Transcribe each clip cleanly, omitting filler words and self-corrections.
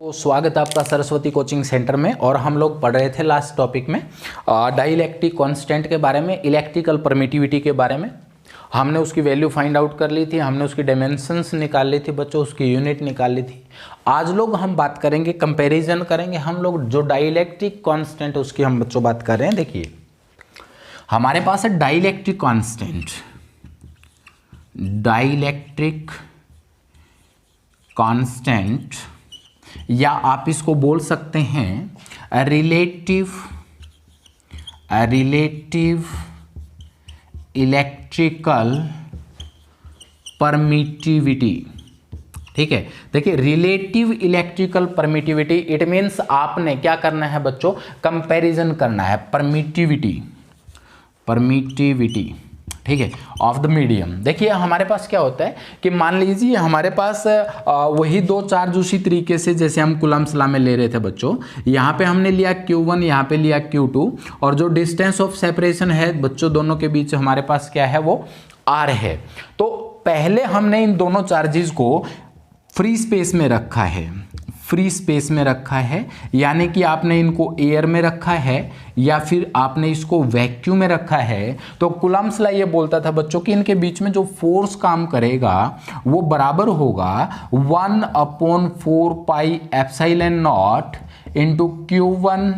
तो स्वागत है आपका सरस्वती कोचिंग सेंटर में। और हम लोग पढ़ रहे थे लास्ट टॉपिक में डाइलेक्ट्रिक कांस्टेंट के बारे में, इलेक्ट्रिकल परमिटिविटी के बारे में। हमने उसकी वैल्यू फाइंड आउट कर ली थी, हमने उसकी डायमेंशंस निकाल ली थी बच्चों, उसकी यूनिट निकाल ली थी। आज लोग हम बात करेंगे, कंपैरिजन करेंगे हम लोग जो डाइलेक्ट्रिक कांस्टेंट उसकी हम बच्चों बात कर रहे हैं। देखिए हमारे पास है डाइलेक्ट्रिक कांस्टेंट, डाइलेक्ट्रिक कांस्टेंट, या आप इसको बोल सकते हैं रिलेटिव इलेक्ट्रिकल परमिटिविटी। ठीक है, देखिए relative electrical permittivity, it means आपने क्या करना है बच्चों, कंपैरिजन करना है परमिटिविटी, ठीक है, ऑफ द मीडियम। देखिए हमारे पास क्या होता है कि मान लीजिए हमारे पास वही दो चार्ज उसी तरीके से जैसे हम कूलम्ब्स लॉ में ले रहे थे बच्चों। यहाँ पे हमने लिया Q1, यहाँ पे लिया Q2, और जो डिस्टेंस ऑफ सेपरेशन है बच्चों दोनों के बीच हमारे पास क्या है, वो R है। तो पहले हमने इन दोनों चार्जेस को फ्री स्पेस में रखा है, फ्री स्पेस में रखा है, यानी कि आपने इनको एयर में रखा है या फिर आपने इसको वैक्यूम में रखा है। तो कूलम्ब्स लॉ ये बोलता था बच्चों कि इनके बीच में जो फोर्स काम करेगा वो बराबर होगा 1/4 pi epsilon not into Q1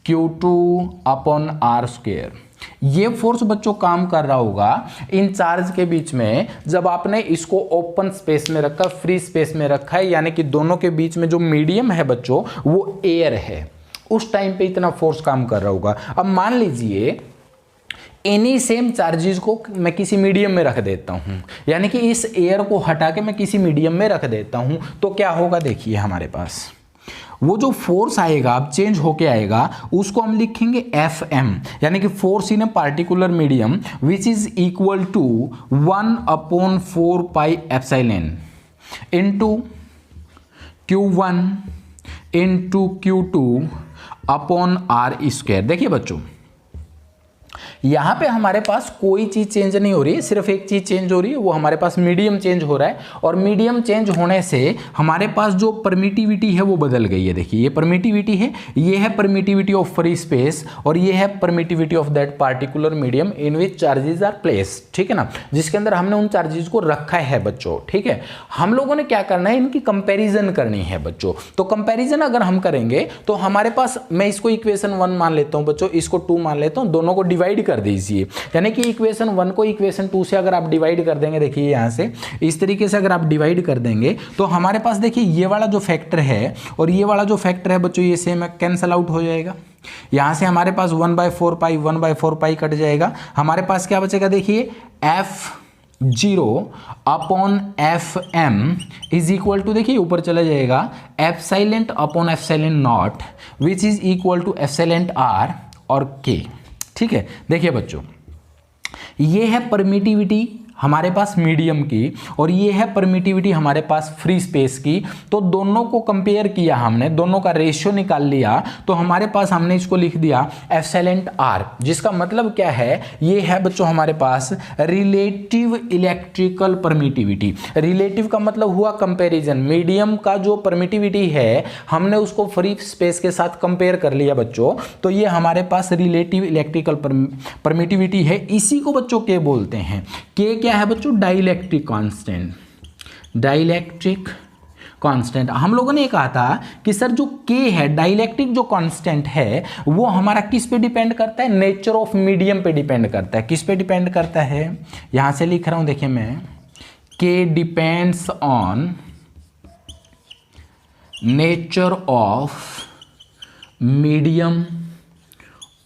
Q2 upon R square. ये फोर्स बच्चों काम कर रहा होगा इन चार्ज के बीच में जब आपने इसको ओपन स्पेस में रखा, फ्री स्पेस में रखा है, यानी कि दोनों के बीच में जो मीडियम है बच्चों वो एयर है, उस टाइम पे इतना फोर्स काम कर रहा होगा। अब मान लीजिए एनी सेम चार्जेस को मैं किसी मीडियम में रख देता हूं, यानी कि इस एयर को हटा के मैं किसी मीडियम में रख देता हूं, तो क्या होगा, देखिए हमारे पास वो जो फोर्स आएगा अब चेंज होके आएगा, उसको हम लिखेंगे Fm, यानी कि force in a particular medium which is equal to 1/4 pi epsilon into Q1 into Q2 upon R square. देखिए बच्चों यहां पे हमारे पास कोई चीज चेंज नहीं हो रही है, सिर्फ एक चीज चेंज हो रही है, वो हमारे पास मीडियम चेंज हो रहा है। और मीडियम चेंज होने से हमारे पास जो परमिटिविटी है वो बदल गई है। देखिए ये परमिटिविटी है, ये है परमिटिविटी ऑफ फ्री स्पेस, और ये है permittivity of that particular medium in which charges are placed, ठीक है ना, जिसके अंदर हमने उन चार्जेस को रखा है बच्चों। ठीक है, हम लोगों ने क्या करना है, इनकी कंपेरिजन करनी है बच्चों। तो कंपेरिजन अगर हम करेंगे तो हमारे पास, मैं इसको इक्वेशन 1 मान लेता हूं बच्चों, इसको 2 मान लेता हूं, दोनों को डिवाइड कर दीजिए, यानी कि इक्वेशन 1 को इक्वेशन 2 से अगर आप डिवाइड कर देंगे, देखिए यहां से इस तरीके से अगर आप डिवाइड कर देंगे तो हमारे पास देखिए ये वाला जो फैक्टर है और ये वाला जो फैक्टर है बच्चों, ये सेम कैंसल आउट हो जाएगा। यहां से हमारे पास 1/4 पाई कट जाएगा। हमारे पास क्या बचेगा, देखिए F0 upon Fm is equal to, देखिए ऊपर चला जाएगा epsilon upon epsilon naught which is equal to epsilon R और K। ठीक है, देखिए बच्चों ये है परमिटिविटी हमारे पास मीडियम की और ये है परमिटिविटी हमारे पास फ्री स्पेस की। तो दोनों को कंपेयर किया हमने, दोनों का रेशियो निकाल लिया, तो हमारे पास हमने इसको लिख दिया एप्सिलॉन R, जिसका मतलब क्या है, ये है बच्चों हमारे पास रिलेटिव इलेक्ट्रिकल परमिटिविटी। रिलेटिव का मतलब हुआ कंपैरिजन, मीडियम का जो परमिटिविटी है हमने उसको फ्री स्पेस के साथ कंपेयर कर लिया बच्चों, तो ये हमारे पास रिलेटिव इलेक्ट्रिकल परमिटिविटी है। इसी को बच्चों के बोलते हैं, के क्या है बच्चों, डाइलेक्ट्रिक कांस्टेंट। डाइलेक्ट्रिक कांस्टेंट, हम लोगों ने ये कहा था कि सर जो K है, डाइलेक्ट्रिक जो कांस्टेंट है, वो हमारा किस पे डिपेंड करता है, नेचर ऑफ मीडियम पे डिपेंड करता है। किस पे डिपेंड करता है, यहां से लिख रहा हूं, देखिए मैं, K depends on nature of medium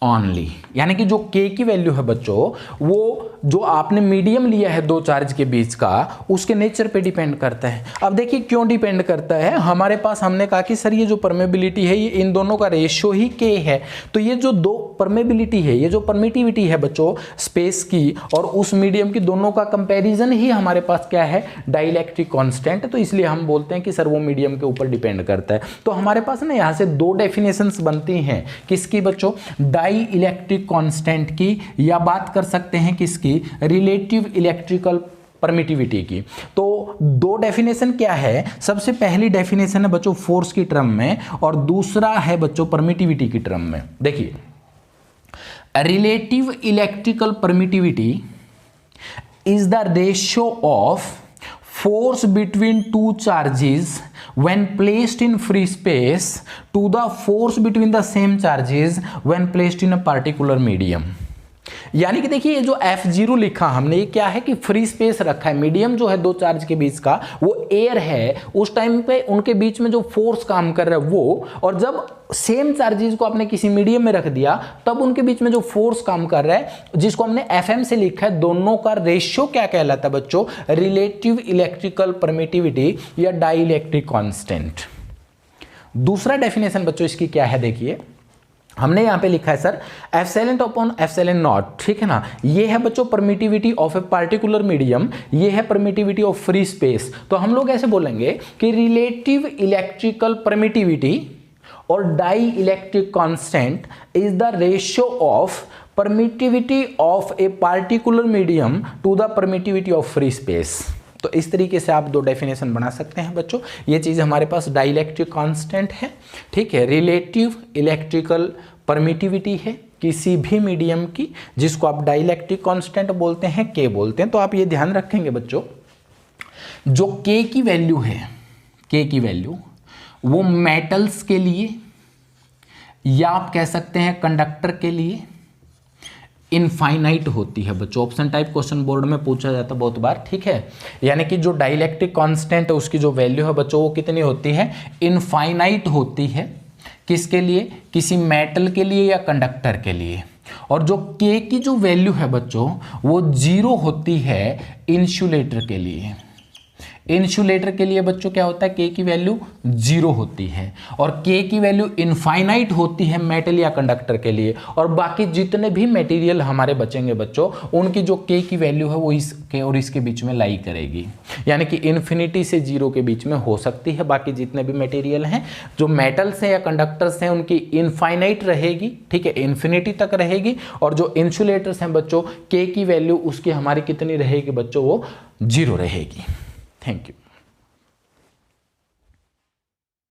only, यानी कि जो K की वैल्यू है बच्चों, वो जो आपने मीडियम लिया है दो चार्ज के बीच का, उसके नेचर पे डिपेंड करता है। अब देखिए क्यों डिपेंड करता है, हमारे पास हमने कहा कि सर ये जो परमेबिलिटी है ये इन दोनों का रेशियो ही K है। तो ये जो दो परमेबिलिटी है, ये जो परमिटिविटी है बच्चों स्पेस की और उस मीडियम की, दोनों का कंपैरिजन ही हमारे पास क्या है, डाइलेक्ट्रिक कांस्टेंट। तो इसलिए हम बोलते हैं कि सर वो मीडियम के ऊपर डिपेंड करता है। तो हमारे पास ना यहाँ से दो डेफिनेशंस बनती हैं, किसकी बच्चों, डाई इलेक्ट्रिक कांस्टेंट की, या बात कर सकते हैं किसकी, रिलेटिव इलेक्ट्रिकल परमिटिविटी की। तो दो डेफिनेशन क्या है, सबसे पहली डेफिनेशन है बच्चों फोर्स की टर्म में और दूसरा है बच्चों परमिटिविटी की टर्म में। देखिए, relative electrical permittivity is the ratio of force between two charges when placed in free space to the force between the same charges when placed in a particular medium। यानी कि देखिए, ये जो F0 लिखा हमने, ये क्या है कि फ्री स्पेस रखा है, मीडियम जो है दो चार्ज के बीच का वो एयर है, उस टाइम पे उनके बीच में जो फोर्स काम कर रहा है वो, और जब सेम चार्जेस को आपने किसी मीडियम में रख दिया तब उनके बीच में जो फोर्स काम कर रहा है, जिसको हमने FM से लिखा है, दोनों का रेशियो क्या कहलाता है बच्चों, रिलेटिव इलेक्ट्रिकल परमिटिविटी या डाई इलेक्ट्रिक कांस्टेंट। दूसरा डेफिनेशन बच्चों इसकी क्या है, देखिए हमने यहां पे लिखा है sir epsilon upon epsilon not, ठीक है ना। ये है बच्चों permittivity of a particular medium, ये है परमिटिविटी ऑफ फ्री स्पेस। तो हम लोग ऐसे बोलेंगे कि रिलेटिव इलेक्ट्रिकल परमिटिविटी और dielectric constant is the ratio of permittivity of a particular medium to the permittivity of free space. तो इस तरीके से आप दो डेफिनेशन बना सकते हैं बच्चों। ये चीज़ हमारे पास डाइलेक्ट्रिक कांस्टेंट है, ठीक है, रिलेटिव इलेक्ट्रिकल परमिटिविटी है किसी भी मीडियम की, जिसको आप डाइलेक्ट्रिक कांस्टेंट बोलते हैं, के बोलते हैं। तो आप ये ध्यान रखेंगे बच्चों, जो के की वैल्यू है, के की वैल्यू वो मेटल्स के लिए या आप कह सकते हैं कंडक्टर के लिए इनफाइनाइट होती है बच्चों। ऑप्शन टाइप क्वेश्चन बोर्ड में पूछा जाता है बहुत बार, ठीक है। यानी कि जो डाइलेक्ट्रिक कांस्टेंट है उसकी जो वैल्यू है बच्चों वो कितनी होती है, इनफाइनाइट होती है। किसके लिए, किसी मेटल के लिए या कंडक्टर के लिए। और जो के की जो वैल्यू है बच्चों वो 0 होती है इंसुलेटर के लिए। इंसुलेटर के लिए बच्चों क्या होता है, के की वैल्यू 0 होती है और के की वैल्यू इनफाइनाइट होती है मेटल या कंडक्टर के लिए। और बाकी जितने भी मटेरियल हमारे बचेंगे बच्चों, उनकी जो के की वैल्यू है वो इसके और इसके बीच में लाई करेगी, यानी कि इन्फिनिटी से 0 के बीच में हो सकती है। बाकी जितने भी मटेरियल हैं, जो मेटल्स हैं या कंडक्टर्स हैं, उनकी इनफाइनाइट रहेगी, ठीक है, इन्फिनिटी तक रहेगी। और जो इंसुलेटर्स हैं बच्चों, के की वैल्यू उसकी हमारी कितनी रहेगी बच्चों, वो 0 रहेगी। Thank you.